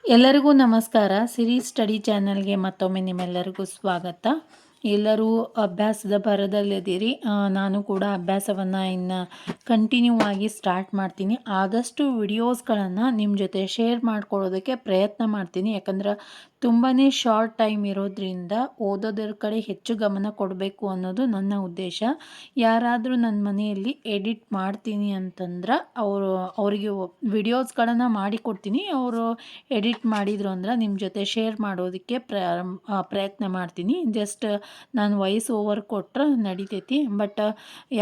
ಎಲ್ಲರಿಗೂ ನಮಸ್ಕಾರ. ಸಿರಿ ಸ್ಟಡಿ ಚಾನಲ್ಗೆ ಮತ್ತೊಮ್ಮೆ ನಿಮ್ಮೆಲ್ಲರಿಗೂ ಸ್ವಾಗತ. ಎಲ್ಲರೂ ಅಭ್ಯಾಸದ ಭರದಲ್ಲಿದ್ದೀರಿ. ನಾನು ಕೂಡ ಅಭ್ಯಾಸವನ್ನು ಇನ್ನು ಕಂಟಿನ್ಯೂ ಆಗಿ ಸ್ಟಾರ್ಟ್ ಮಾಡ್ತೀನಿ. ಆದಷ್ಟು ವಿಡಿಯೋಸ್ಗಳನ್ನು ನಿಮ್ಮ ಜೊತೆ ಶೇರ್ ಮಾಡ್ಕೊಳ್ಳೋದಕ್ಕೆ ಪ್ರಯತ್ನ ಮಾಡ್ತೀನಿ. ಯಾಕಂದ್ರೆ ತುಂಬಾ ಶಾರ್ಟ್ ಟೈಮ್ ಇರೋದ್ರಿಂದ ಓದೋದ್ರ ಕಡೆ ಹೆಚ್ಚು ಗಮನ ಕೊಡಬೇಕು ಅನ್ನೋದು ನನ್ನ ಉದ್ದೇಶ. ಯಾರಾದರೂ ನನ್ನ ಮನೆಯಲ್ಲಿ ಎಡಿಟ್ ಮಾಡ್ತೀನಿ ಅಂತಂದ್ರೆ ಅವರಿಗೆ ವಿಡಿಯೋಸ್ಗಳನ್ನು ಮಾಡಿಕೊಡ್ತೀನಿ. ಅವರು ಎಡಿಟ್ ಮಾಡಿದರು ಅಂದ್ರೆ ನಿಮ್ಮ ಜೊತೆ ಶೇರ್ ಮಾಡೋದಕ್ಕೆ ಪ್ರಯತ್ನ ಮಾಡ್ತೀನಿ. ಜಸ್ಟ್ ನಾನು ವಾಯ್ಸ್ ಓವರ್ ಕೊಟ್ರೆ ನಡಿತೈತಿ. ಬಟ್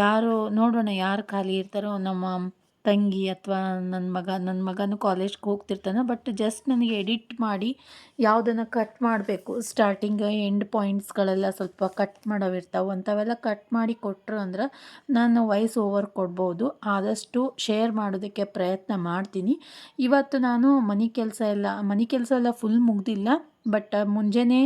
ಯಾರು ನೋಡೋಣ, ಯಾರು ಖಾಲಿ ಇರ್ತಾರೋ, ನಮ್ಮ ತಂಗಿ ಅಥವಾ ನನ್ನ ಮಗನೂ ಕಾಲೇಜ್ಗೆ ಹೋಗ್ತಿರ್ತಾನೆ. ಬಟ್ ಜಸ್ಟ್ ನನಗೆ ಎಡಿಟ್ ಮಾಡಿ ಯಾವುದನ್ನು ಕಟ್ ಮಾಡಬೇಕು, ಸ್ಟಾರ್ಟಿಂಗ್ ಎಂಡ್ ಪಾಯಿಂಟ್ಸ್ಗಳೆಲ್ಲ ಸ್ವಲ್ಪ ಕಟ್ ಮಾಡೋವಿರ್ತಾವೆ, ಅಂಥವೆಲ್ಲ ಕಟ್ ಮಾಡಿ ಕೊಟ್ಟರು ಅಂದ್ರೆ ನಾನು ವಾಯ್ಸ್ ಓವರ್ ಕೊಡ್ಬೋದು. ಆದಷ್ಟು ಶೇರ್ ಮಾಡೋದಕ್ಕೆ ಪ್ರಯತ್ನ ಮಾಡ್ತೀನಿ. ಇವತ್ತು ನಾನು ಮನೆ ಕೆಲಸ ಎಲ್ಲ ಫುಲ್ ಮುಗ್ದಿಲ್ಲ. ಬಟ್ ಮುಂಜಾನೆ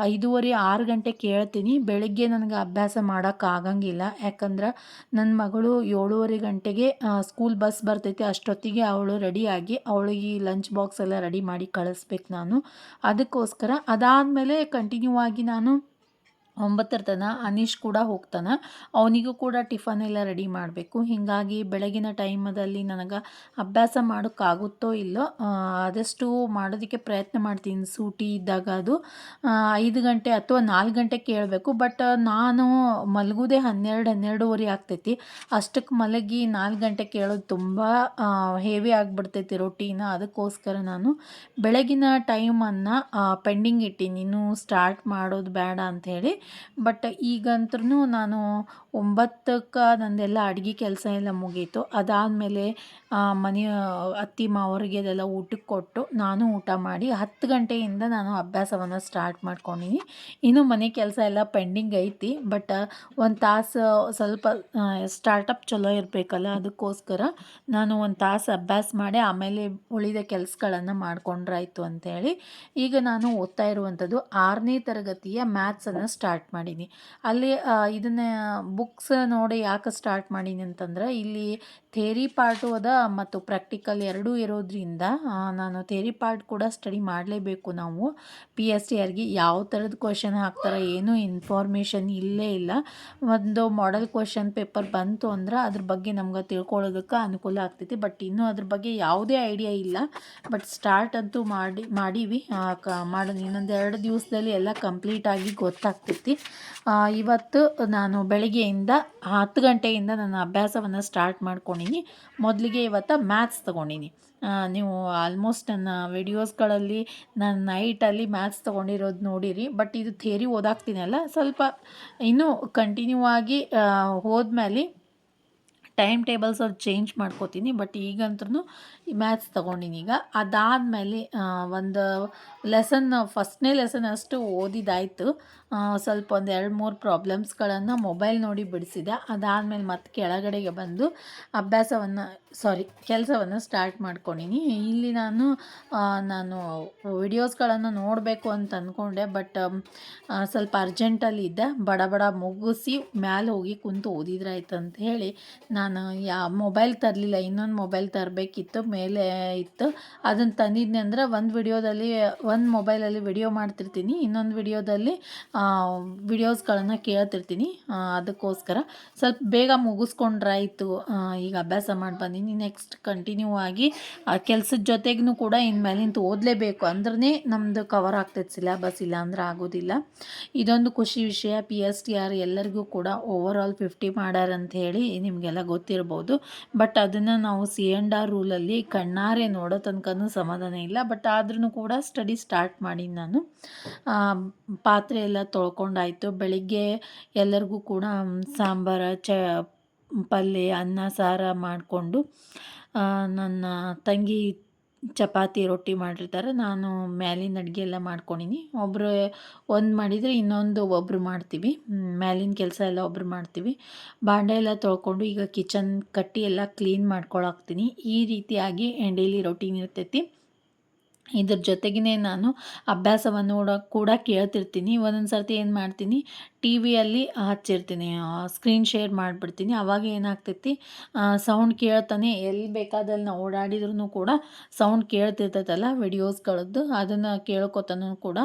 5:30 6 ಗಂಟೆಗೆ ಕೇಳ್ತೀನಿ. ಬೆಳಗ್ಗೆ ನನಗೆ ಅಭ್ಯಾಸ ಮಾಡೋಕ್ಕಾಗಂಗಿಲ್ಲ. ಯಾಕಂದ್ರೆ ನನ್ನ ಮಗಳು 7:30 ಗಂಟೆಗೆ ಸ್ಕೂಲ್ ಬಸ್ ಬರ್ತೈತಿ. ಅಷ್ಟೊತ್ತಿಗೆ ಅವಳು ರೆಡಿಯಾಗಿ ಅವಳಿಗೆ ಲಂಚ್ ಬಾಕ್ಸ್ ಎಲ್ಲ ರೆಡಿ ಮಾಡಿ ಕಳಿಸ್ಬೇಕು ನಾನು. ಅದಕ್ಕೋಸ್ಕರ ಅದಾದಮೇಲೆ ಕಂಟಿನ್ಯೂ ಆಗಿ ನಾನು 9 ತನಕ ಅನೀಶ್ ಕೂಡ ಹೋಗ್ತಾನೆ. ಅವನಿಗೂ ಕೂಡ ಟಿಫನ್ ಎಲ್ಲ ರೆಡಿ ಮಾಡಬೇಕು. ಹೀಗಾಗಿ ಬೆಳಗಿನ ಟೈಮದಲ್ಲಿ ನನಗೆ ಅಭ್ಯಾಸ ಮಾಡೋಕ್ಕಾಗುತ್ತೋ ಇಲ್ಲೋ ಆದಷ್ಟು ಮಾಡೋದಕ್ಕೆ ಪ್ರಯತ್ನ ಮಾಡ್ತೀನಿ. ಸೂಟಿ ಇದ್ದಾಗ ಅದು 5 ಗಂಟೆ ಅಥವಾ 4 ಗಂಟೆಗೆ ಕೇಳಬೇಕು. ಬಟ್ ನಾನು ಮಲಗೋದೇ 12-12:30 ಆಗ್ತೈತಿ. ಅಷ್ಟಕ್ಕೆ ಮಲಗಿ 4 ಗಂಟೆಗೆ ಕೇಳೋದು ತುಂಬ ಹೆವಿ ಆಗಿಬಿಡ್ತೈತಿ ರೊಟೀನ. ಅದಕ್ಕೋಸ್ಕರ ನಾನು ಬೆಳಗಿನ ಟೈಮನ್ನು ಪೆಂಡಿಂಗ್ ಇಟ್ಟೀನಿ, ಇನ್ನೂ ಸ್ಟಾರ್ಟ್ ಮಾಡೋದು ಬೇಡ ಅಂಥೇಳಿ. ಬಟ್ ಈಗಂತೂ ನಾನು 9ಕ್ಕೆ ನಂದೆಲ್ಲ ಅಡುಗೆ ಕೆಲಸ ಎಲ್ಲ ಮುಗೀತು. ಅದಾದಮೇಲೆ ಮನೆಯ ಅತ್ತೆ ಮಾವರಿಗೆ ಅದೆಲ್ಲ ಊಟಕ್ಕೆ ಕೊಟ್ಟು ನಾನು ಊಟ ಮಾಡಿ 10 ಗಂಟೆಯಿಂದ ನಾನು ಅಭ್ಯಾಸವನ್ನು ಸ್ಟಾರ್ಟ್ ಮಾಡ್ಕೊಂಡಿನಿ. ಇನ್ನೂ ಮನೆ ಕೆಲಸ ಎಲ್ಲ ಪೆಂಡಿಂಗ್ ಐತಿ. ಬಟ್ ಒಂದು ತಾಸು ಸ್ವಲ್ಪ ಸ್ಟಾರ್ಟಪ್ ಚಲೋ ಇರಬೇಕಲ್ಲ, ಅದಕ್ಕೋಸ್ಕರ ನಾನು ಒಂದು ತಾಸು ಅಭ್ಯಾಸ ಮಾಡಿ ಆಮೇಲೆ ಉಳಿದ ಕೆಲಸಗಳನ್ನು ಮಾಡ್ಕೊಂಡ್ರಾಯ್ತು ಅಂಥೇಳಿ ಈಗ ನಾನು ಓದ್ತಾ ಇರುವಂಥದ್ದು 6ನೇ ತರಗತಿಯ ಮ್ಯಾಥ್ಸನ್ನು ಸ್ಟಾರ್ಟ್ ಮಾಡೀನಿ. ಅಲ್ಲಿ ಇದನ್ನು ಬುಕ್ಸ್ ನೋಡಿ ಯಾಕೆ ಸ್ಟಾರ್ಟ್ ಮಾಡೀನಿ ಅಂತಂದ್ರೆ, ಇಲ್ಲಿ ಥೇರಿ ಪಾರ್ಟು ಅದ ಮತ್ತು ಪ್ರಾಕ್ಟಿಕಲ್ ಎರಡೂ ಇರೋದ್ರಿಂದ ನಾನು ಥೇರಿ ಪಾರ್ಟ್ ಕೂಡ ಸ್ಟಡಿ ಮಾಡಲೇಬೇಕು. ನಾವು PSTRಗೆ ಯಾವ ಥರದ ಕ್ವಶನ್ ಹಾಕ್ತಾರೆ ಏನೂ ಇನ್ಫಾರ್ಮೇಷನ್ ಇಲ್ಲೇ ಇಲ್ಲ. ಒಂದು ಮಾಡೆಲ್ ಕ್ವಶನ್ ಪೇಪರ್ ಬಂತು ಅಂದ್ರೆ ಅದ್ರ ಬಗ್ಗೆ ನಮ್ಗೆ ತಿಳ್ಕೊಳ್ಳೋದಕ್ಕೆ ಅನುಕೂಲ ಆಗ್ತೈತಿ. ಬಟ್ ಇನ್ನೂ ಅದ್ರ ಬಗ್ಗೆ ಯಾವುದೇ ಐಡಿಯಾ ಇಲ್ಲ. ಬಟ್ ಸ್ಟಾರ್ಟ್ ಅಂತೂ ಮಾಡೀವಿ. ಮಾಡೋದು ಇನ್ನೊಂದು 2 ದಿವಸದಲ್ಲಿ ಎಲ್ಲ ಕಂಪ್ಲೀಟಾಗಿ ಗೊತ್ತಾಗ್ತೈತಿ. ಇವತ್ತು ನಾನು ಬೆಳಗ್ಗೆಯಿಂದ 10 ಗಂಟೆಯಿಂದ ನನ್ನ ಅಭ್ಯಾಸವನ್ನು ಸ್ಟಾರ್ಟ್ ಮಾಡ್ಕೊಂಡೀನಿ. ಮೊದಲಿಗೆ ಇವತ್ತು ಮ್ಯಾಥ್ಸ್ ತೊಗೊಂಡಿನಿ. ನೀವು ಆಲ್ಮೋಸ್ಟ್ ನನ್ನ ವಿಡಿಯೋಸ್ಗಳಲ್ಲಿ ನಾನು ನೈಟಲ್ಲಿ ಮ್ಯಾಥ್ಸ್ ತೊಗೊಂಡಿರೋದು ನೋಡಿರಿ. ಬಟ್ ಇದು ಥಿಯರಿ ಓದಾಕ್ತೀನಲ್ಲ, ಸ್ವಲ್ಪ ಇನ್ನೂ ಕಂಟಿನ್ಯೂ ಆಗಿ ಹೋದ್ಮೇಲೆ ಟೈಮ್ ಟೇಬಲ್ ಸ್ವಲ್ಪ ಚೇಂಜ್ ಮಾಡ್ಕೋತೀನಿ. ಬಟ್ ಈಗಂತೂ ಮ್ಯಾಥ್ಸ್ ತೊಗೊಂಡಿನಿ. ಈಗ ಅದಾದಮೇಲೆ ಒಂದು ಫಸ್ಟ್ನೇ ಲೆಸನ್ ಅಷ್ಟು ಓದಿದ್ದಾಯಿತು. ಸ್ವಲ್ಪ ಒಂದು 2-3 ಪ್ರಾಬ್ಲಮ್ಸ್ಗಳನ್ನು ಮೊಬೈಲ್ ನೋಡಿ ಬಿಡಿಸಿದೆ. ಅದಾದಮೇಲೆ ಮತ್ತೆ ಕೆಳಗಡೆಗೆ ಬಂದು ಕೆಲಸವನ್ನು ಸ್ಟಾರ್ಟ್ ಮಾಡ್ಕೊಂಡಿನಿ. ಇಲ್ಲಿ ನಾನು ವಿಡಿಯೋಸ್ಗಳನ್ನು ನೋಡಬೇಕು ಅಂತ ಅಂದ್ಕೊಂಡೆ. ಬಟ್ ಸ್ವಲ್ಪ ಅರ್ಜೆಂಟಲ್ಲಿ ಇದ್ದೆ. ಬಡ ಮುಗಿಸಿ ಮ್ಯಾಲೆ ಹೋಗಿ ಕುಂತು ಓದಿದ್ರಾಯ್ತು ಅಂತ ಹೇಳಿ ನಾನು ಮೊಬೈಲ್ ತರಲಿಲ್ಲ. ಇನ್ನೊಂದು ಮೊಬೈಲ್ ತರಬೇಕಿತ್ತು, ಮೇಲೆ ಇತ್ತು. ಅದನ್ನು ತಂದಿದ್ದೆ ಅಂದ್ರೆ ಒಂದು ಮೊಬೈಲಲ್ಲಿ ವಿಡಿಯೋ ಮಾಡ್ತಿರ್ತೀನಿ, ಇನ್ನೊಂದು ವಿಡಿಯೋದಲ್ಲಿ ವಿಡಿಯೋಸ್ಗಳನ್ನು ಕೇಳ್ತಿರ್ತೀನಿ. ಅದಕ್ಕೋಸ್ಕರ ಸ್ವಲ್ಪ ಬೇಗ ಮುಗಿಸ್ಕೊಂಡ್ರಾಯ್ತು. ಈಗ ಅಭ್ಯಾಸ ಮಾಡಿ ಬಂದೀನಿ. ನೆಕ್ಸ್ಟ್ ಕಂಟಿನ್ಯೂ ಆಗಿ ಕೆಲಸದ ಜೊತೆಗೂ ಕೂಡ ಇನ್ಮೇಲಿಂದ ಓದಲೇಬೇಕು. ಅಂದ್ರೆ ನಮ್ಮದು ಕವರ್ ಆಗ್ತೈತೆ ಸಿಲೆಬಸ್, ಇಲ್ಲ ಅಂದ್ರೆ ಆಗೋದಿಲ್ಲ. ಇದೊಂದು ಖುಷಿ ವಿಷಯ. PSTR ಎಲ್ಲರಿಗೂ ಕೂಡ ಓವರಾಲ್ 50 ಮಾಡ್ಯಾರ ಅಂತ ಹೇಳಿ ನಿಮಗೆಲ್ಲ ಗೊತ್ತಿರ್ಬೋದು. ಬಟ್ ಅದನ್ನು ನಾವು C&R ರೂಲಲ್ಲಿ ಕಣ್ಣಾರೆ ನೋಡೋ ತನಕನೂ ಸಮಾಧಾನ ಇಲ್ಲ. ಬಟ್ ಆದ್ರೂ ಕೂಡ ಸ್ಟಡಿ ಸ್ಟಾರ್ಟ್ ಮಾಡೀನಿ ನಾನು. ಪಾತ್ರೆ ಎಲ್ಲ ತೊಳ್ಕೊಂಡಾಯಿತು. ಬೆಳಿಗ್ಗೆ ಎಲ್ಲರಿಗೂ ಕೂಡ ಸಾಂಬಾರು, ಪಲ್ಯ, ಅನ್ನ ಸಾರು ಮಾಡಿಕೊಂಡು, ನನ್ನ ತಂಗಿ ಚಪಾತಿ ರೊಟ್ಟಿ ಮಾಡಿರ್ತಾರೆ. ನಾನು ಮ್ಯಾಲಿನ ಅಡುಗೆ ಎಲ್ಲ ಮಾಡ್ಕೊಂಡಿನಿ. ಒಂದು ಮಾಡಿದರೆ ಇನ್ನೊಂದು ಒಬ್ಬರು ಮಾಡ್ತೀವಿ. ಮ್ಯಾಲಿನ ಕೆಲಸ ಎಲ್ಲ ಒಬ್ಬರು ಮಾಡ್ತೀವಿ. ಬಾಂಡೆ ಎಲ್ಲ ತೊಳ್ಕೊಂಡು ಈಗ ಕಿಚನ್ ಕಟ್ಟಿ ಎಲ್ಲ ಕ್ಲೀನ್ ಮಾಡ್ಕೊಳಾಕ್ತೀನಿ. ಈ ರೀತಿಯಾಗಿ ಡೈಲಿ ರೊಟೀನ್ ಇರ್ತೈತಿ. ಇದ್ರ ಜೊತೆಗೇ ನಾನು ಅಭ್ಯಾಸವನ್ನು ಕೂಡ ಕೇಳ್ತಿರ್ತೀನಿ. ಒಂದೊಂದು ಸರ್ತಿ ಏನು ಮಾಡ್ತೀನಿ, ಟಿ ವಿಯಲ್ಲಿ ಹಚ್ಚಿರ್ತೀನಿ, ಸ್ಕ್ರೀನ್ ಶೇರ್ ಮಾಡಿಬಿಡ್ತೀನಿ. ಆವಾಗ ಏನಾಗ್ತೈತಿ, ಸೌಂಡ್ ಕೇಳ್ತಾನೆ ಎಲ್ಲಿ ಬೇಕಾದಲ್ಲಿ ನಾವು ಓಡಾಡಿದ್ರೂ ಕೂಡ ಸೌಂಡ್ ಕೇಳ್ತಿರ್ತೈತಲ್ಲ ವಿಡಿಯೋಸ್ಗಳದ್ದು, ಅದನ್ನು ಕೇಳ್ಕೊತಾನೂ ಕೂಡ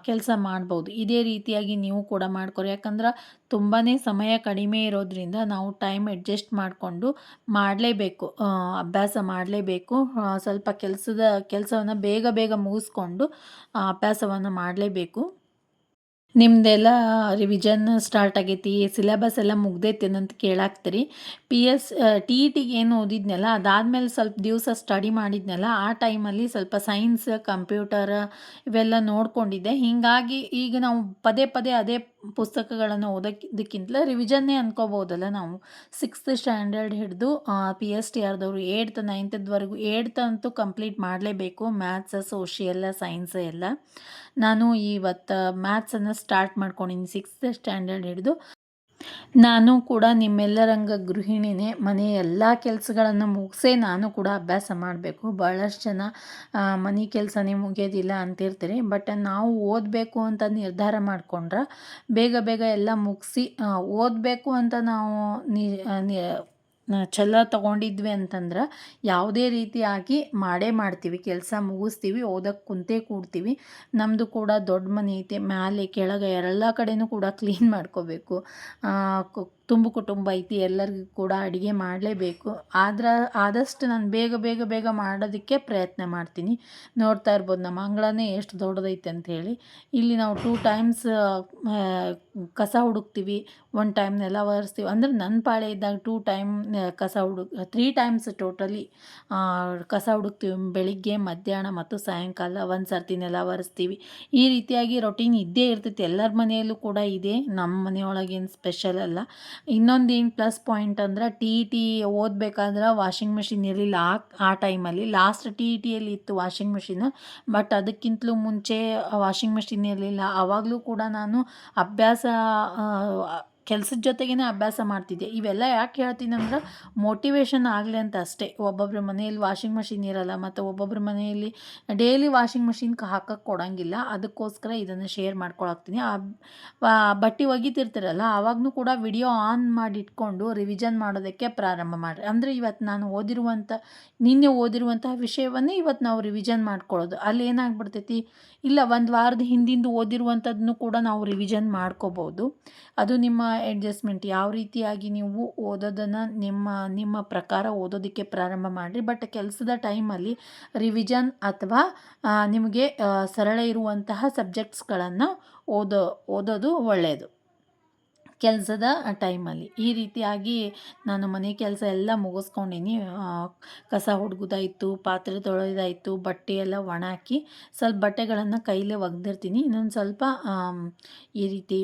ಕೆಲಸ ಮಾಡ್ಬೋದು. ಇದೇ ರೀತಿಯಾಗಿ ನೀವು ಕೂಡ ಮಾಡ್ಕೊರಿ. ಯಾಕಂದ್ರೆ ತುಂಬಾ ಸಮಯ ಕಡಿಮೆ ಇರೋದ್ರಿಂದ ನಾವು ಟೈಮ್ ಅಡ್ಜಸ್ಟ್ ಮಾಡಿಕೊಂಡು ಮಾಡಲೇಬೇಕು, ಅಭ್ಯಾಸ ಮಾಡಲೇಬೇಕು. ಸ್ವಲ್ಪ ಕೆಲಸವನ್ನು ಬೇಗ ಬೇಗ ಮುಗಿಸ್ಕೊಂಡು ಅಭ್ಯಾಸವನ್ನು ಮಾಡಲೇಬೇಕು. ನಿಮ್ಮದೆಲ್ಲ ರಿವಿಷನ್ ಸ್ಟಾರ್ಟ್ ಆಗೈತಿ, ಸಿಲೆಬಸ್ ಎಲ್ಲ ಮುಗ್ದೈತೇನಂತ ಕೇಳಾಕ್ತೀರಿ. ಟಿ ಇ ಟಿಗೆ ಏನು ಓದಿದ್ನಲ್ಲ, ಅದಾದಮೇಲೆ ಸ್ವಲ್ಪ ದಿವಸ ಸ್ಟಡಿ ಮಾಡಿದ್ನಲ್ಲ, ಆ ಟೈಮಲ್ಲಿ ಸ್ವಲ್ಪ ಸೈನ್ಸ್, ಕಂಪ್ಯೂಟರ್ ಇವೆಲ್ಲ ನೋಡ್ಕೊಂಡಿದ್ದೆ. ಹೀಗಾಗಿ ಈಗ ನಾವು ಪದೇ ಪದೇ ಅದೇ ಪುಸ್ತಕಗಳನ್ನು ಓದೋದಕ್ಕಿಂತಲೇ ರಿವಿಷನ್ನೇ ಅನ್ಕೋಬೋದಲ್ಲ ನಾವು. 6th ಸ್ಟ್ಯಾಂಡರ್ಡ್ ಹಿಡಿದು PSTRದವರು 8th 9thವರೆಗೂ 8th ಅಂತೂ ಕಂಪ್ಲೀಟ್ ಮಾಡಲೇಬೇಕು. ಮ್ಯಾಥ್ಸ್, ಸೋಷಿಯಲ್, ಸೈನ್ಸ್ ಎಲ್ಲ. ನಾನು ಇವತ್ತು ಮ್ಯಾಥ್ಸನ್ನು ಸ್ಟಾರ್ಟ್ ಮಾಡ್ಕೊಂಡಿನಿ 6th ಸ್ಟ್ಯಾಂಡರ್ಡ್ ಹಿಡಿದು. ನಾನು ಕೂಡ ನಿಮ್ಮೆಲ್ಲರಂಗ ಗೃಹಿಣಿನೇ. ಮನೆಯ ಎಲ್ಲ ಕೆಲಸಗಳನ್ನು ಮುಗಿಸೇ ನಾನು ಕೂಡ ಅಭ್ಯಾಸ ಮಾಡಬೇಕು. ಭಾಳಷ್ಟು ಜನ ಮನೆ ಕೆಲಸನೇ ಮುಗಿಯೋದಿಲ್ಲ ಅಂತಿರ್ತೀರಿ. ಬಟ್ ನಾವು ಓದಬೇಕು ಅಂತ ನಿರ್ಧಾರ ಮಾಡಿಕೊಂಡ್ರೆ ಬೇಗ ಬೇಗ ಎಲ್ಲ ಮುಗಿಸಿ ಓದಬೇಕು ಅಂತ ನಾವು ಛಲ ತಗೊಂಡಿದ್ವಿ ಅಂತಂದ್ರೆ ಯಾವುದೇ ರೀತಿಯಾಗಿ ಮಾಡೇ ಮಾಡ್ತೀವಿ, ಕೆಲಸ ಮುಗಿಸ್ತೀವಿ, ಓದಕ್ಕೆ ಕುಂತೇ ಕೂಡ್ತೀವಿ. ನಮ್ಮದು ಕೂಡ ದೊಡ್ಡ ಮನೆ ಐತೆ, ಮ್ಯಾಲೆ ಕೆಳಗೆ ಎಲ್ಲ ಕಡೆನೂ ಕೂಡ ಕ್ಲೀನ್ ಮಾಡ್ಕೋಬೇಕು. ತುಂಬು ಕುಟುಂಬ ಐತಿ, ಎಲ್ಲರಿಗೂ ಕೂಡ ಅಡುಗೆ ಮಾಡಲೇಬೇಕು. ಆದಷ್ಟು ನಾನು ಬೇಗ ಬೇಗ ಬೇಗ ಮಾಡೋದಕ್ಕೆ ಪ್ರಯತ್ನ ಮಾಡ್ತೀನಿ. ನೋಡ್ತಾ ಇರ್ಬೋದು ನಮ್ಮ ಅಂಗಳನೇ ಎಷ್ಟು ದೊಡ್ಡದೈತೆ ಅಂಥೇಳಿ. ಇಲ್ಲಿ ನಾವು 2 ಟೈಮ್ಸ್ ಕಸ ಹುಡುಕ್ತೀವಿ, 1 ಟೈಮ್ ನೆಲ ಒರೆಸ್ತೀವಿ. ಅಂದ್ರೆ ನನ್ನ ಪಾಳೆ ಇದ್ದಾಗ 2 ಟೈಮ್ 3 ಟೈಮ್ಸ್ ಟೋಟಲಿ ಕಸ ಹುಡುಕ್ತೀವಿ. ಬೆಳಿಗ್ಗೆ, ಮಧ್ಯಾಹ್ನ ಮತ್ತು ಸಾಯಂಕಾಲ ಒಂದು ಸರ್ತಿ ನೆಲ ಒರೆಸ್ತೀವಿ. ಈ ರೀತಿಯಾಗಿ ರೊಟೀನ್ ಇದ್ದೇ ಇರ್ತೈತಿ, ಎಲ್ಲರ ಮನೆಯಲ್ಲೂ ಕೂಡ ಇದೆ. ನಮ್ಮ ಮನೆಯೊಳಗೇನು ಸ್ಪೆಷಲ್ ಅಲ್ಲ. ಇನ್ನೊಂದು ಏನು ಪ್ಲಸ್ ಪಾಯಿಂಟ್ ಅಂದ್ರೆ ಟಿ ಇ ಟಿ ಓದಬೇಕಾದ್ರೆ ವಾಷಿಂಗ್ ಮಿಷಿನ್ ಇರಲಿಲ್ಲ. ಆ ಟೈಮಲ್ಲಿ ಲಾಸ್ಟ್ ಟಿ ಇ ಟಿಯಲ್ಲಿ ಇತ್ತು ವಾಷಿಂಗ್ ಮಿಷಿನ್. ಬಟ್ ಅದಕ್ಕಿಂತಲೂ ಮುಂಚೆ ವಾಷಿಂಗ್ ಮಿಷಿನ್ ಇರಲಿಲ್ಲ. ಆವಾಗಲೂ ಕೂಡ ನಾನು ಅಭ್ಯಾಸ ಕೆಲಸದ ಜೊತೆಗೇ ಅಭ್ಯಾಸ ಮಾಡ್ತಿದ್ದೆ. ಇವೆಲ್ಲ ಯಾಕೆ ಹೇಳ್ತೀನಿ ಅಂದ್ರೆ ಮೋಟಿವೇಶನ್ ಆಗಲಿ ಅಂತ ಅಷ್ಟೇ. ಒಬ್ಬೊಬ್ಬರ ಮನೆಯಲ್ಲಿ ವಾಷಿಂಗ್ ಮಿಷಿನ್ ಇರಲ್ಲ, ಮತ್ತು ಒಬ್ಬೊಬ್ಬರ ಮನೆಯಲ್ಲಿ ಡೈಲಿ ವಾಷಿಂಗ್ ಮಿಷಿನ್ ಹಾಕಕ್ಕೆ ಕೊಡೋಂಗಿಲ್ಲ. ಅದಕ್ಕೋಸ್ಕರ ಇದನ್ನು ಶೇರ್ ಮಾಡ್ಕೊಳಕ್ತೀನಿ. ಬಟ್ಟೆ ಒಗಿತಿರ್ತೀರಲ್ಲ ಆವಾಗಲೂ ಕೂಡ ವಿಡಿಯೋ ಆನ್ ಮಾಡಿ ಇಟ್ಕೊಂಡು ರಿವಿಷನ್ ಮಾಡೋದಕ್ಕೆ ಪ್ರಾರಂಭ ಮಾಡಿರಿ. ಅಂದರೆ ಇವತ್ತು ನಾನು ನಿನ್ನೆ ಓದಿರುವಂತಹ ವಿಷಯವನ್ನೇ ಇವತ್ತು ನಾವು ರಿವಿಷನ್ ಮಾಡ್ಕೊಳ್ಳೋದು. ಅಲ್ಲಿ ಏನಾಗ್ಬಿಡ್ತೈತಿ, ಇಲ್ಲ ಒಂದು ವಾರದ ಹಿಂದಿಂದು ಓದಿರುವಂಥದ್ದನ್ನು ಕೂಡ ನಾವು ರಿವಿಷನ್ ಮಾಡ್ಕೋಬೋದು. ಅದು ನಿಮ್ಮ ಅಡ್ಜಸ್ಟ್ಮೆಂಟ್. ಯಾವ ರೀತಿಯಾಗಿ ನೀವು ಓದೋದನ್ನು ನಿಮ್ಮ ಪ್ರಕಾರ ಓದೋದಕ್ಕೆ ಪ್ರಾರಂಭ ಮಾಡಿರಿ. ಬಟ್ ಕೆಲಸದ ಟೈಮಲ್ಲಿ ರಿವಿಷನ್ ಅಥವಾ ನಿಮಗೆ ಸರಳ ಇರುವಂತಹ ಸಬ್ಜೆಕ್ಟ್ಸ್ಗಳನ್ನು ಓದೋದು ಒಳ್ಳೆಯದು ಕೆಲಸದ ಟೈಮಲ್ಲಿ. ಈ ರೀತಿಯಾಗಿ ನಾನು ಮನೆ ಕೆಲಸ ಎಲ್ಲ ಮುಗಿಸ್ಕೊಂಡೀನಿ. ಕಸ ಹೊಡ್ಗೋದಾಯಿತು, ಪಾತ್ರೆ ತೊಳೆಯೋದಾಯಿತು, ಬಟ್ಟೆ ಎಲ್ಲ ಒಣ ಹಾಕಿ ಸ್ವಲ್ಪ ಬಟ್ಟೆಗಳನ್ನು ಕೈಲೇ ಒಗೆದಿರ್ತೀನಿ. ಇನ್ನೊಂದು ಸ್ವಲ್ಪ ಈ ರೀತಿ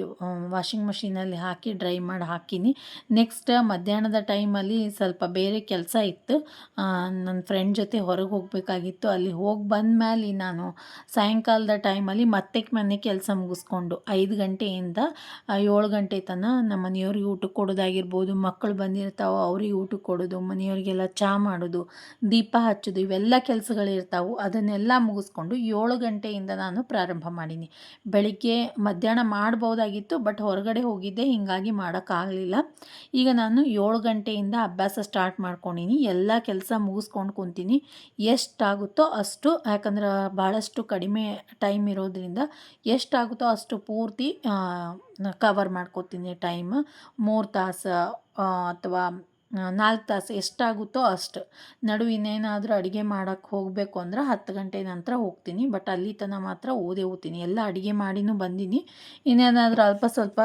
ವಾಷಿಂಗ್ ಮಷೀನಲ್ಲಿ ಹಾಕಿ ಡ್ರೈ ಮಾಡಿ ಹಾಕೀನಿ. ನೆಕ್ಸ್ಟ್ ಮಧ್ಯಾಹ್ನದ ಟೈಮಲ್ಲಿ ಸ್ವಲ್ಪ ಬೇರೆ ಕೆಲಸ ಇತ್ತು. ನನ್ನ ಫ್ರೆಂಡ್ ಜೊತೆ ಹೊರಗೆ ಹೋಗಬೇಕಾಗಿತ್ತು. ಅಲ್ಲಿ ಹೋಗಿ ಬಂದಮೇಲೆ ನಾನು ಸಾಯಂಕಾಲದ ಟೈಮಲ್ಲಿ ಮತ್ತೆ ಮನೆ ಕೆಲಸ ಮುಗಿಸ್ಕೊಂಡು 5 ಗಂಟೆಯಿಂದ 7 ಗಂಟೆ ತನಕ ನಮ್ಮ ಮನೆಯವ್ರಿಗೆ ಊಟಕ್ಕೆ ಕೊಡೋದಾಗಿರ್ಬೋದು, ಮಕ್ಕಳು ಬಂದಿರ್ತಾವೆ ಅವ್ರಿಗೆ ಊಟಕ್ಕೆ ಕೊಡೋದು, ಮನೆಯವರಿಗೆಲ್ಲ ಚಹಾ ಮಾಡೋದು, ದೀಪ ಹಚ್ಚೋದು, ಇವೆಲ್ಲ ಕೆಲಸಗಳಿರ್ತಾವೆ. ಅದನ್ನೆಲ್ಲ ಮುಗಿಸ್ಕೊಂಡು 7 ಗಂಟೆಯಿಂದ ನಾನು ಪ್ರಾರಂಭ ಮಾಡೀನಿ. ಬೆಳಿಗ್ಗೆ ಮಧ್ಯಾಹ್ನ ಮಾಡ್ಬೋದಾಗಿತ್ತು, ಬಟ್ ಹೊರಗಡೆ ಹೋಗಿದ್ದೆ, ಹೀಗಾಗಿ ಮಾಡೋಕ್ಕಾಗಲಿಲ್ಲ. ಈಗ ನಾನು 7 ಗಂಟೆಯಿಂದ ಅಭ್ಯಾಸ ಸ್ಟಾರ್ಟ್ ಮಾಡ್ಕೊಂಡೀನಿ. ಎಲ್ಲ ಕೆಲಸ ಮುಗಿಸ್ಕೊಂಡು ಕುಂತೀನಿ. ಎಷ್ಟಾಗುತ್ತೋ ಅಷ್ಟು, ಯಾಕಂದ್ರೆ ಭಾಳಷ್ಟು ಕಡಿಮೆ ಟೈಮ್ ಇರೋದ್ರಿಂದ ಎಷ್ಟಾಗುತ್ತೋ ಅಷ್ಟು ಪೂರ್ತಿ ಕವರ್ ಮಾಡ್ಕೋತೀನಿ ಟೈಮ್. 3 ತಾಸು ಅಥವಾ 4 ತಾಸು ಎಷ್ಟಾಗುತ್ತೋ ಅಷ್ಟು. ಇನ್ನೇನಾದರೂ ಅಡುಗೆ ಮಾಡೋಕ್ಕೆ ಹೋಗಬೇಕು ಅಂದ್ರೆ 10 ಗಂಟೆ ನಂತರ ಹೋಗ್ತೀನಿ. ಬಟ್ ಅಲ್ಲಿ ತನಕ ಮಾತ್ರ ಓದೇ ಓದ್ತೀನಿ. ಎಲ್ಲ ಅಡುಗೆ ಮಾಡಿನೂ ಬಂದೀನಿ. ಇನ್ನೇನಾದರೂ ಅಲ್ಪ ಸ್ವಲ್ಪ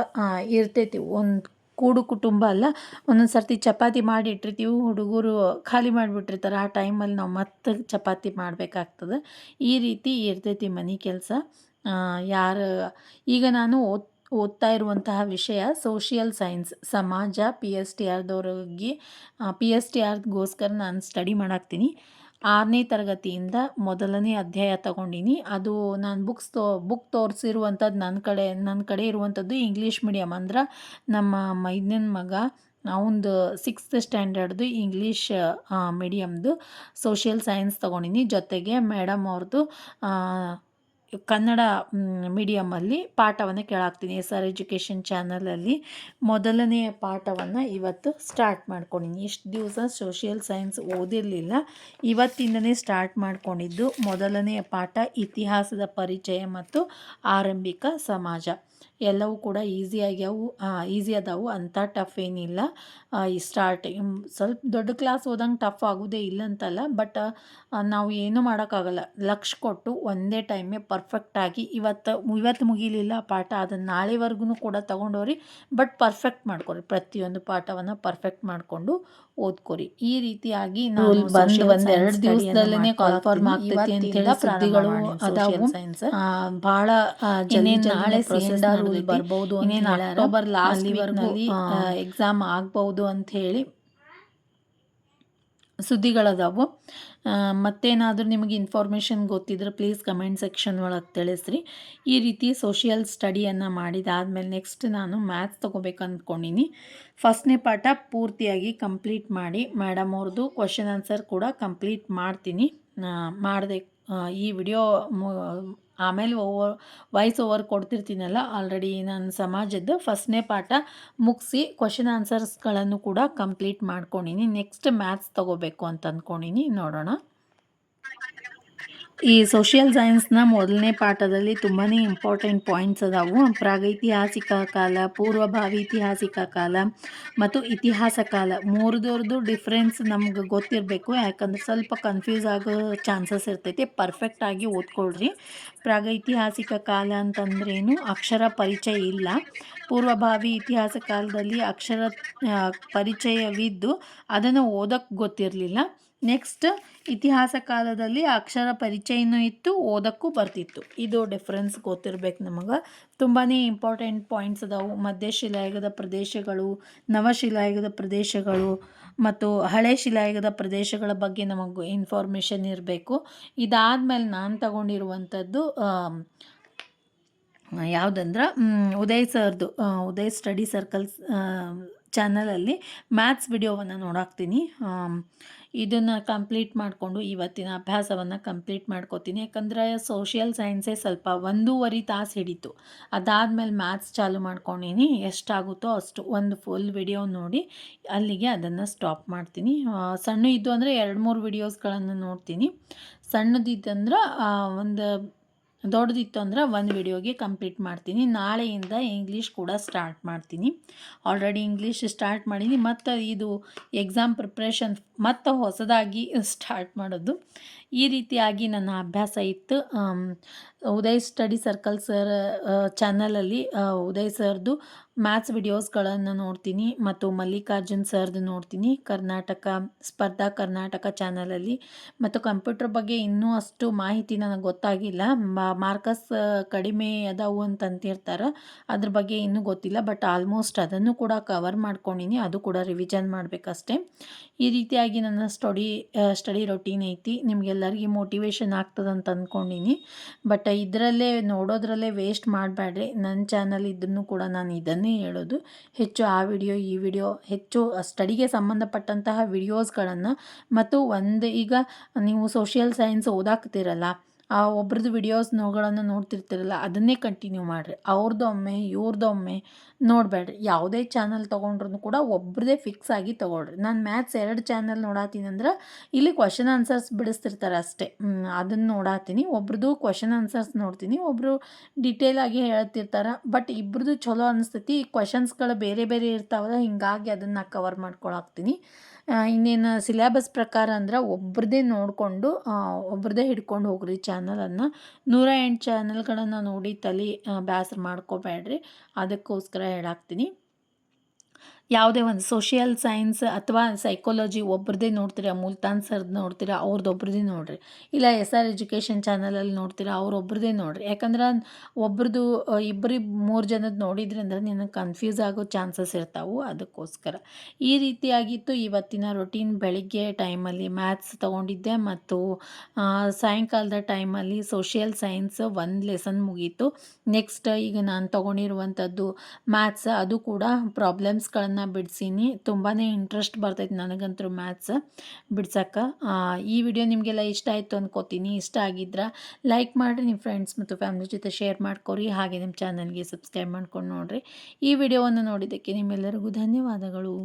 ಇರ್ತೈತಿ. ಒಂದು ಕೂಡು ಕುಟುಂಬ ಅಲ್ಲ, ಒಂದೊಂದು ಸರ್ತಿ ಚಪಾತಿ ಮಾಡಿ ಇಟ್ಟಿರ್ತೀವಿ, ಹುಡುಗರು ಖಾಲಿ ಮಾಡಿಬಿಟ್ಟಿರ್ತಾರೆ. ಆ ಟೈಮಲ್ಲಿ ನಾವು ಮತ್ತೆ ಚಪಾತಿ ಮಾಡಬೇಕಾಗ್ತದೆ. ಈ ರೀತಿ ಇರ್ತೈತಿ ಮನೆ ಕೆಲಸ. ಈಗ ನಾನು ಓದ್ತಾ ಇರುವಂತಹ ವಿಷಯ ಸೋಷಿಯಲ್ ಸೈನ್ಸ್, ಸಮಾಜ. PSTRಗೋಸ್ಕರ ನಾನು ಸ್ಟಡಿ ಮಾಡಾಕ್ತೀನಿ. 6ನೇ ತರಗತಿಯಿಂದ ಮೊದಲನೇ ಅಧ್ಯಾಯ ತಗೊಂಡಿನಿ. ಅದು ನಾನು ಬುಕ್ ತೋರಿಸಿರುವಂಥದ್ದು ನನ್ನ ಕಡೆ ಇರುವಂಥದ್ದು ಇಂಗ್ಲೀಷ್ ಮೀಡಿಯಮ್. ಅಂದ್ರೆ ನಮ್ಮ ಮೈದನ ಮಗ ಅವಂದು 6th ಸ್ಟ್ಯಾಂಡರ್ಡ್ದು ಇಂಗ್ಲೀಷ್ ಮೀಡಿಯಮ್ದು ಸೋಷಿಯಲ್ ಸೈನ್ಸ್ ತೊಗೊಂಡಿನಿ. ಜೊತೆಗೆ ಮೇಡಮ್ ಅವ್ರದ್ದು ಕನ್ನಡ ಮೀಡಿಯಮಲ್ಲಿ ಪಾಠವನ್ನು ಕೇಳಾಕ್ತೀನಿ. SR ಎಜುಕೇಷನ್ ಚಾನಲಲ್ಲಿ ಮೊದಲನೆಯ ಪಾಠವನ್ನು ಇವತ್ತು ಸ್ಟಾರ್ಟ್ ಮಾಡ್ಕೊಂಡಿನಿ. ಇಷ್ಟು ದಿವಸ ಸೋಷಿಯಲ್ ಸೈನ್ಸ್ ಓದಿರಲಿಲ್ಲ, ಇವತ್ತಿಂದನೇ ಸ್ಟಾರ್ಟ್ ಮಾಡ್ಕೊಂಡಿದ್ದು. ಮೊದಲನೆಯ ಪಾಠ ಇತಿಹಾಸದ ಪರಿಚಯ ಮತ್ತು ಆರಂಭಿಕ ಸಮಾಜ. ಎಲ್ಲವೂ ಕೂಡ ಈಸಿ ಅದಾವು, ಅಂಥ ಟಫ್ ಏನಿಲ್ಲ. ಈ ಸ್ವಲ್ಪ ದೊಡ್ಡ ಕ್ಲಾಸ್ ಓದಂಗೆ ಟಫ್ ಆಗೋದೇ ಇಲ್ಲ ಅಂತಲ್ಲ, ಬಟ್ ನಾವು ಏನೂ ಮಾಡೋಕ್ಕಾಗಲ್ಲ. ಲಕ್ಷ ಕೊಟ್ಟು ಒಂದೇ ಟೈಮೇ ಪರ್ಫೆಕ್ಟಾಗಿ ಇವತ್ತು ಮುಗಿಲಿಲ್ಲ ಪಾಠ, ಅದನ್ನು ನಾಳೆವರೆಗೂ ಕೂಡ ತೊಗೊಂಡೋರಿ, ಬಟ್ ಪರ್ಫೆಕ್ಟ್ ಮಾಡ್ಕೊರಿ. ಪ್ರತಿಯೊಂದು ಪಾಠವನ್ನು ಪರ್ಫೆಕ್ಟ್ ಮಾಡಿಕೊಂಡು ಓದ್ಕೊರಿ. ಈ ರೀತಿಯಾಗಿ ನಾನು ಬಂದು ಒಂದೆರಡು ದಿವಸದಲ್ಲೇ ಕಾಲ್ಫಾರ್ಮ್ ಆಗ್ತೈತಿ ಅಂತೇಳಿ ಸುದ್ದಿಗಳು ಅದಾವು. ಭಾಳ ನಾಳೆ ರೂಲ್ ಬರ್ಬೋದು, ಇನ್ನೇನು ಅಕ್ಟೋಬರ್ ಲಾಸ್ಟ್ ವೀಕ್ನಲ್ಲಿ ಎಕ್ಸಾಮ್ ಆಗ್ಬೋದು ಅಂತ ಹೇಳಿ ಸುದ್ದಿಗಳದಾವು. ಮತ್ತೇನಾದರೂ ನಿಮಗೆ ಇನ್ಫಾರ್ಮೇಷನ್ ಗೊತ್ತಿದ್ರೆ ಪ್ಲೀಸ್ ಕಮೆಂಟ್ ಸೆಕ್ಷನ್ ಒಳಗೆ ತಿಳಿಸ್ರಿ. ಈ ರೀತಿ ಸೋಷಿಯಲ್ ಸ್ಟಡಿಯನ್ನು ಮಾಡಿದಾದ್ಮೇಲೆ ನೆಕ್ಸ್ಟ್ ನಾನು ಮ್ಯಾಥ್ಸ್ ತೊಗೋಬೇಕು ಅಂದ್ಕೊಂಡಿನಿ. ಫಸ್ಟ್ನೇ ಪಾಠ ಪೂರ್ತಿಯಾಗಿ ಕಂಪ್ಲೀಟ್ ಮಾಡಿ ಮೇಡಮ್ ಅವ್ರದ್ದು ಕ್ವಶನ್ ಆನ್ಸರ್ ಕೂಡ ಕಂಪ್ಲೀಟ್ ಮಾಡ್ತೀನಿ. ಮಾಡಿದೆ ಈ ವಿಡಿಯೋ ಆಮೇಲೆ ವಾಯ್ಸ್ ಓವರ್ ಕೊಡ್ತಿರ್ತೀನಲ್ಲ, ಆಲ್ರೆಡಿ ನಾನು ಸಮಾಜದ್ದು ಫಸ್ಟ್ನೇ ಪಾಠ ಮುಗಿಸಿ ಕ್ವಶನ್ ಆನ್ಸರ್ಸ್ಗಳನ್ನು ಕೂಡ ಕಂಪ್ಲೀಟ್ ಮಾಡ್ಕೊಂಡಿನಿ. ನೆಕ್ಸ್ಟ್ ಮ್ಯಾಥ್ಸ್ ತೊಗೋಬೇಕು ಅಂತ ಅಂದ್ಕೊಂಡಿನಿ. ನೋಡೋಣ. ಈ ಸೋಷಿಯಲ್ ಸೈನ್ಸ್ನ ಮೊದಲನೇ ಪಾಠದಲ್ಲಿ ತುಂಬಾ ಇಂಪಾರ್ಟೆಂಟ್ ಪಾಯಿಂಟ್ಸ್ ಅದಾವು. ಪ್ರಾಗೈತಿಹಾಸಿಕ ಕಾಲ, ಪೂರ್ವಭಾವಿ ಐತಿಹಾಸಿಕ ಕಾಲ ಮತ್ತು ಇತಿಹಾಸ ಕಾಲ, ಮೂರದವ್ರದ್ದು ಡಿಫ್ರೆನ್ಸ್ ನಮ್ಗೆ ಗೊತ್ತಿರಬೇಕು. ಯಾಕಂದ್ರೆ ಸ್ವಲ್ಪ ಕನ್ಫ್ಯೂಸ್ ಆಗೋ ಚಾನ್ಸಸ್ ಇರ್ತೈತಿ. ಪರ್ಫೆಕ್ಟಾಗಿ ಓದ್ಕೊಳ್ರಿ. ಪ್ರಾಗೈತಿಹಾಸಿಕ ಕಾಲ ಅಂತಂದ್ರೇನು, ಅಕ್ಷರ ಪರಿಚಯ ಇಲ್ಲ. ಪೂರ್ವಭಾವಿ ಇತಿಹಾಸ ಕಾಲದಲ್ಲಿ ಅಕ್ಷರ ಪರಿಚಯವಿದ್ದು ಅದನ್ನು ಓದೋಕ್ಕೆ ಗೊತ್ತಿರಲಿಲ್ಲ. ನೆಕ್ಸ್ಟ್ ಇತಿಹಾಸ ಕಾಲದಲ್ಲಿ ಅಕ್ಷರ ಪರಿಚಯನೂ ಇತ್ತು, ಓದೋಕ್ಕೂ ಬರ್ತಿತ್ತು. ಇದು ಡಿಫ್ರೆನ್ಸ್ ಗೊತ್ತಿರಬೇಕು ನಮಗೆ. ತುಂಬಾ ಇಂಪಾರ್ಟೆಂಟ್ ಪಾಯಿಂಟ್ಸ್ ಅದಾವು. ಮಧ್ಯಶಿಲಾಯುಗದ ಪ್ರದೇಶಗಳು, ನವಶಿಲಾಯುಗದ ಪ್ರದೇಶಗಳು ಮತ್ತು ಹಳೆ ಶಿಲಾಯುಗದ ಪ್ರದೇಶಗಳ ಬಗ್ಗೆ ನಮಗೆ ಇನ್ಫಾರ್ಮೇಷನ್ ಇರಬೇಕು. ಇದಾದಮೇಲೆ ನಾನು ತಗೊಂಡಿರುವಂಥದ್ದು ಯಾವುದಂದ್ರೆ ಉದಯ್ ಸ್ಟಡಿ ಸರ್ಕಲ್ಸ್ ಚಾನಲಲ್ಲಿ ಮ್ಯಾಥ್ಸ್ ವಿಡಿಯೋವನ್ನು ನೋಡಾಕ್ತೀನಿ. ಇದನ್ನು ಕಂಪ್ಲೀಟ್ ಮಾಡಿಕೊಂಡು ಇವತ್ತಿನ ಅಭ್ಯಾಸವನ್ನು ಕಂಪ್ಲೀಟ್ ಮಾಡ್ಕೋತೀನಿ. ಯಾಕಂದರೆ ಸೋಷಿಯಲ್ ಸೈನ್ಸೇ ಸ್ವಲ್ಪ 1.5 ತಾಸು ಹಿಡಿತು. ಅದಾದಮೇಲೆ ಮ್ಯಾಥ್ಸ್ ಚಾಲು ಮಾಡ್ಕೊಂಡೀನಿ. ಎಷ್ಟಾಗುತ್ತೋ ಅಷ್ಟು ಒಂದು ಫುಲ್ ವಿಡಿಯೋ ನೋಡಿ ಅಲ್ಲಿಗೆ ಅದನ್ನು ಸ್ಟಾಪ್ ಮಾಡ್ತೀನಿ. ಸಣ್ಣ ಇದ್ದು ಅಂದರೆ 2-3 ವಿಡಿಯೋಸ್ಗಳನ್ನು ನೋಡ್ತೀನಿ. ಸಣ್ಣದಿದ್ದಂದ್ರೆ ದೊಡ್ಡದಿತ್ತು ಅಂದ್ರೆ ಒಂದು ವಿಡಿಯೋಗೆ ಕಂಪ್ಲೀಟ್ ಮಾಡ್ತೀನಿ. ನಾಳೆಯಿಂದ ಇಂಗ್ಲೀಷ್ ಕೂಡ ಸ್ಟಾರ್ಟ್ ಮಾಡ್ತೀನಿ. ಆಲ್ರೆಡಿ ಇಂಗ್ಲೀಷ್ ಸ್ಟಾರ್ಟ್ ಮಾಡೀನಿ. ಮತ್ತು ಇದು ಎಕ್ಸಾಮ್ ಪ್ರಿಪ್ರೇಷನ್ ಮತ್ತು ಹೊಸದಾಗಿ ಸ್ಟಾರ್ಟ್ ಮಾಡೋದು. ಈ ರೀತಿಯಾಗಿ ನನ್ನ ಅಭ್ಯಾಸ ಇತ್ತು. ಉದಯ್ ಸ್ಟಡಿ ಸರ್ಕಲ್ ಸರ್ ಚಾನಲಲ್ಲಿ ಉದಯ್ ಸರ್ದು ಮ್ಯಾಥ್ಸ್ ವಿಡಿಯೋಸ್ಗಳನ್ನು ನೋಡ್ತೀನಿ ಮತ್ತು ಮಲ್ಲಿಕಾರ್ಜುನ್ ಸರ್ದು ನೋಡ್ತೀನಿ. ಸ್ಪರ್ಧಾ ಕರ್ನಾಟಕ ಚಾನಲಲ್ಲಿ. ಮತ್ತು ಕಂಪ್ಯೂಟರ್ ಬಗ್ಗೆ ಇನ್ನೂ ಅಷ್ಟು ಮಾಹಿತಿ ನನಗೆ ಗೊತ್ತಾಗಿಲ್ಲ. ಮಾರ್ಕಸ್ ಕಡಿಮೆ ಅದಾವು ಅಂತಂತಿರ್ತಾರೆ, ಅದ್ರ ಬಗ್ಗೆ ಇನ್ನೂ ಗೊತ್ತಿಲ್ಲ. ಬಟ್ ಆಲ್ಮೋಸ್ಟ್ ಅದನ್ನು ಕೂಡ ಕವರ್ ಮಾಡ್ಕೊಂಡಿನಿ. ಅದು ಕೂಡ ರಿವಿಷನ್ ಮಾಡಬೇಕಷ್ಟೆ. ಈ ರೀತಿಯಾಗಿ ನನ್ನ ಸ್ಟಡಿ ರೊಟೀನ್ ಐತಿ. ನಿಮಗೆಲ್ಲರಿಗೂ ಮೋಟಿವೇಶನ್ ಆಗ್ತದಂತ ಅಂದ್ಕೊಂಡಿನಿ. ಬಟ್ ನೋಡೋದ್ರಲ್ಲೇ ವೇಸ್ಟ್ ಮಾಡಬೇಡ್ರಿ. ನನ್ನ ಚಾನಲ್ ಇದನ್ನು ಕೂಡ ನಾನು ಇದನ್ನೇ ಹೇಳೋದು. ಹೆಚ್ಚು ಆ ವಿಡಿಯೋ ಈ ವಿಡಿಯೋ ಹೆಚ್ಚು ಸ್ಟಡಿಗೆ ಸಂಬಂಧಪಟ್ಟಂತಹ ವಿಡಿಯೋಸ್ಗಳನ್ನು ಮತ್ತು ಈಗ ನೀವು ಸೋಷಿಯಲ್ ಸೈನ್ಸ್ ಓದಾಕ್ತಿರಲ್ಲ, ಆ ಒಬ್ರದ್ದು ವಿಡಿಯೋಸ್ಗಳನ್ನು ನೋಡ್ತಿರ್ತಿರಲ್ಲ, ಅದನ್ನೇ ಕಂಟಿನ್ಯೂ ಮಾಡಿರಿ. ಅವ್ರದ್ದೊಮ್ಮೆ ಇವ್ರದ್ದೊಮ್ಮೆ ನೋಡಬೇಡ್ರಿ. ಯಾವುದೇ ಚಾನಲ್ ತೊಗೊಂಡ್ರೂ ಕೂಡ ಒಬ್ರದ್ದೇ ಫಿಕ್ಸ್ ಆಗಿ ತೊಗೊಳ್ರಿ. ನಾನು ಮ್ಯಾಥ್ಸ್ 2 ಚಾನಲ್ ನೋಡಾತೀನಿ ಅಂದ್ರೆ ಇಲ್ಲಿ ಕ್ವಶನ್ ಆನ್ಸರ್ಸ್ ಬಿಡಿಸ್ತಿರ್ತಾರೆ ಅಷ್ಟೇ, ಅದನ್ನು ನೋಡಾತೀನಿ. ಒಬ್ರದ್ದು ಕ್ವಶನ್ ಆನ್ಸರ್ಸ್ ನೋಡ್ತೀನಿ, ಒಬ್ಬರು ಡೀಟೇಲಾಗಿ ಹೇಳ್ತಿರ್ತಾರೆ. ಬಟ್ ಇಬ್ರದ್ದು ಚಲೋ ಅನಿಸ್ತೈತಿ. ಕ್ವಶನ್ಸ್ಗಳು ಬೇರೆ ಬೇರೆ ಇರ್ತಾವಲ್ಲ, ಹೀಗಾಗಿ ಅದನ್ನು ಕವರ್ ಮಾಡ್ಕೊಳಾಕ್ತೀನಿ. ಇನ್ನೇನು ಸಿಲೆಬಸ್ ಪ್ರಕಾರ ಅಂದ್ರೆ ಒಬ್ರದ್ದೇ ನೋಡಿಕೊಂಡು ಒಬ್ರದ್ದೇ ಹಿಡ್ಕೊಂಡು ಹೋಗ್ರಿ ಚಾನಲನ್ನು. 108 ಚಾನಲ್ಗಳನ್ನು ನೋಡಿ ಬೇಸರ ಮಾಡ್ಕೋಬೇಡ್ರಿ. ಅದಕ್ಕೋಸ್ಕರ ಹೇಳಾಕ್ತೀನಿ. ಯಾವುದೇ ಒಂದು ಸೋಷಿಯಲ್ ಸೈನ್ಸ್ ಅಥವಾ ಸೈಕಾಲಜಿ ಒಬ್ರದ್ದೇ ನೋಡ್ತೀರಾ, ಮುಲ್ತಾನ್ ಸರ್ದು ನೋಡ್ತೀರಾ, ಅವ್ರದ್ದೊಬ್ರದ್ದೇ ನೋಡಿರಿ. ಇಲ್ಲ SR ಎಜುಕೇಷನ್ ಚಾನಲಲ್ಲಿ ನೋಡ್ತೀರಾ, ಅವ್ರೊಬ್ರದ್ದೇ ನೋಡಿರಿ. ಯಾಕಂದ್ರೆ ಒಬ್ರದ್ದು 2-3 ಜನದ್ದು ನೋಡಿದ್ರಿ ಅಂದ್ರೆ ನಿನಗೆ ಕನ್ಫ್ಯೂಸ್ ಆಗೋ ಚಾನ್ಸಸ್ ಇರ್ತಾವೆ. ಅದಕ್ಕೋಸ್ಕರ ಈ ರೀತಿಯಾಗಿತ್ತು ಇವತ್ತಿನ ರೊಟೀನ್. ಬೆಳಿಗ್ಗೆ ಟೈಮಲ್ಲಿ ಮ್ಯಾಥ್ಸ್ ತೊಗೊಂಡಿದ್ದೆ ಮತ್ತು ಸಾಯಂಕಾಲದ ಟೈಮಲ್ಲಿ ಸೋಷಿಯಲ್ ಸೈನ್ಸ್ 1 ಲೆಸನ್ ಮುಗೀತು. ನೆಕ್ಸ್ಟ್ ಈಗ ನಾನು ತೊಗೊಂಡಿರುವಂಥದ್ದು ಮ್ಯಾಥ್ಸ್, ಅದು ಕೂಡ ಪ್ರಾಬ್ಲಮ್ಸ್ಗಳನ್ನು ಮ್ಯಾಥ್ಸನ್ನು ಬಿಡಿಸೀನಿ. ತುಂಬಾ ಇಂಟ್ರೆಸ್ಟ್ ಬರ್ತೈತೆ ನನಗಂತೂ ಮ್ಯಾಥ್ಸ್ ಬಿಡ್ಸಕ್ಕೆ. ಈ ವಿಡಿಯೋ ನಿಮಗೆಲ್ಲ ಇಷ್ಟ ಆಯಿತು ಅಂದ್ಕೋತೀನಿ. ಇಷ್ಟ ಆಗಿದ್ರೆ ಲೈಕ್ ಮಾಡಿರಿ, ನಿಮ್ಮ ಫ್ರೆಂಡ್ಸ್ ಮತ್ತು ಫ್ಯಾಮಿಲಿ ಜೊತೆ ಶೇರ್ ಮಾಡ್ಕೊರಿ. ಹಾಗೆ ನಿಮ್ಮ ಚಾನಲ್ಗೆ ಸಬ್ಸ್ಕ್ರೈಬ್ ಮಾಡ್ಕೊಂಡು ನೋಡಿರಿ. ಈ ವಿಡಿಯೋವನ್ನು ನೋಡಿದ್ದಕ್ಕೆ ನಿಮ್ಮೆಲ್ಲರಿಗೂ ಧನ್ಯವಾದಗಳು.